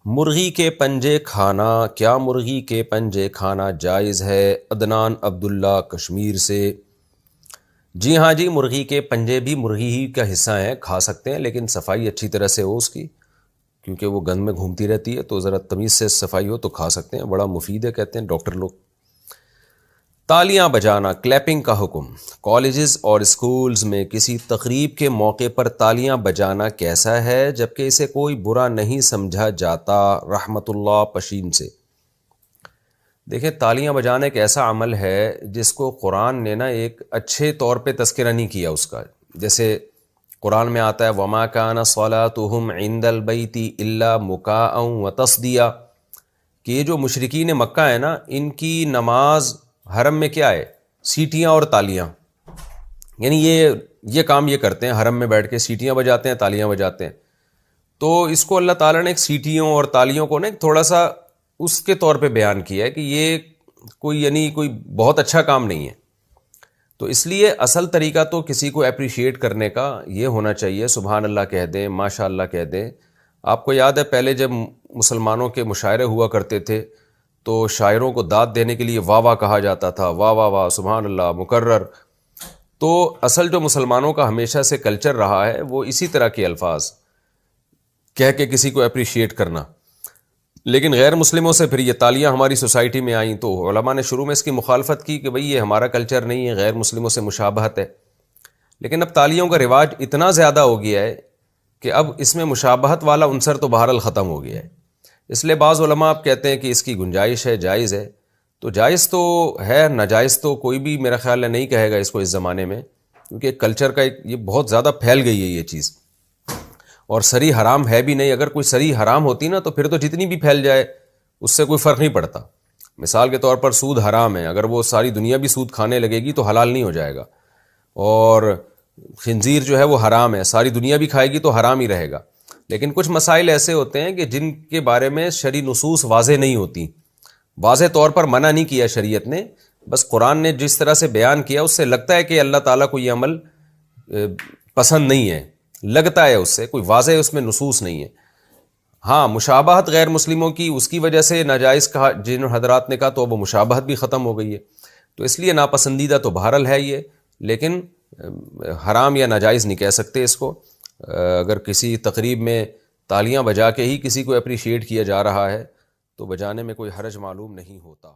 مرغی کے پنجے کھانا، کیا مرغی کے پنجے کھانا جائز ہے؟ عدنان عبداللہ کشمیر سے۔ جی ہاں جی، مرغی کے پنجے بھی مرغی ہی کا حصہ ہیں، کھا سکتے ہیں، لیکن صفائی اچھی طرح سے ہو اس کی، کیونکہ وہ گند میں گھومتی رہتی ہے، تو ذرا تمیز سے صفائی ہو تو کھا سکتے ہیں، بڑا مفید ہے کہتے ہیں ڈاکٹر لوگ۔ تالیاں بجانا، کلیپنگ کا حکم۔ کالجز اور اسکولز میں کسی تقریب کے موقع پر تالیاں بجانا کیسا ہے جبکہ اسے کوئی برا نہیں سمجھا جاتا؟ رحمت اللہ پشین سے۔ دیکھیں، تالیاں بجانا ایک ایسا عمل ہے جس کو قرآن نے نا ایک اچھے طور پہ تذکرہ نہیں کیا اس کا۔ جیسے قرآن میں آتا ہے وَمَا كَانَ صَلَاتُهُمْ عِنْدَ الْبَيْتِ إِلَّا مُكَاءً وَتَصْدِيًا، کہ یہ جو مشرکین مکہ ہیں نا، ان کی نماز حرم میں کیا ہے؟ سیٹیاں اور تالیاں، یعنی یہ کام یہ کرتے ہیں، حرم میں بیٹھ کے سیٹیاں بجاتے ہیں، تالیاں بجاتے ہیں۔ تو اس کو اللہ تعالیٰ نے ایک سیٹیوں اور تالیوں کو نا تھوڑا سا اس کے طور پہ بیان کیا ہے کہ یہ کوئی بہت اچھا کام نہیں ہے۔ تو اس لیے اصل طریقہ تو کسی کو اپریشیٹ کرنے کا یہ ہونا چاہیے، سبحان اللہ کہہ دیں، ماشاء اللہ کہہ دیں۔ آپ کو یاد ہے پہلے جب مسلمانوں کے مشاعرے ہوا کرتے تھے تو شاعروں کو داد دینے کے لیے واہ واہ کہا جاتا تھا، واہ واہ واہ، سبحان اللہ، مکرر۔ تو اصل جو مسلمانوں کا ہمیشہ سے کلچر رہا ہے وہ اسی طرح کے الفاظ کہہ کے کسی کو اپریشیٹ کرنا۔ لیکن غیر مسلموں سے پھر یہ تالیاں ہماری سوسائٹی میں آئیں تو علماء نے شروع میں اس کی مخالفت کی کہ بھئی یہ ہمارا کلچر نہیں ہے، غیر مسلموں سے مشابہت ہے۔ لیکن اب تالیوں کا رواج اتنا زیادہ ہو گیا ہے کہ اب اس میں مشابہت والا عنصر تو بہرحال ختم ہو گیا ہے۔ اس لیے بعض علماء اب کہتے ہیں کہ اس کی گنجائش ہے، جائز ہے۔ تو جائز تو ہے، ناجائز تو کوئی بھی میرا خیال ہے نہیں کہے گا اس کو اس زمانے میں، کیونکہ کلچر کا یہ بہت زیادہ پھیل گئی ہے یہ چیز، اور سری حرام ہے بھی نہیں۔ اگر کوئی سری حرام ہوتی نا تو پھر تو جتنی بھی پھیل جائے اس سے کوئی فرق نہیں پڑتا۔ مثال کے طور پر سود حرام ہے، اگر وہ ساری دنیا بھی سود کھانے لگے گی تو حلال نہیں ہو جائے گا، اور خنزیر جو ہے وہ حرام ہے، ساری دنیا بھی کھائے گی تو حرام ہی رہے گا۔ لیکن کچھ مسائل ایسے ہوتے ہیں کہ جن کے بارے میں شرعی نصوص واضح نہیں ہوتی، واضح طور پر منع نہیں کیا شریعت نے، بس قرآن نے جس طرح سے بیان کیا اس سے لگتا ہے کہ اللہ تعالیٰ کو یہ عمل پسند نہیں ہے، لگتا ہے اس سے، کوئی واضح اس میں نصوص نہیں ہے۔ ہاں، مشابہت غیر مسلموں کی اس کی وجہ سے ناجائز کہا جن حضرات نے کہا، تو وہ مشابہت بھی ختم ہو گئی ہے، تو اس لیے ناپسندیدہ تو بہرحال ہے یہ، لیکن حرام یا ناجائز نہیں کہہ سکتے اس کو۔ اگر کسی تقریب میں تالیاں بجا کے ہی کسی کو اپریشیٹ کیا جا رہا ہے تو بجانے میں کوئی حرج معلوم نہیں ہوتا۔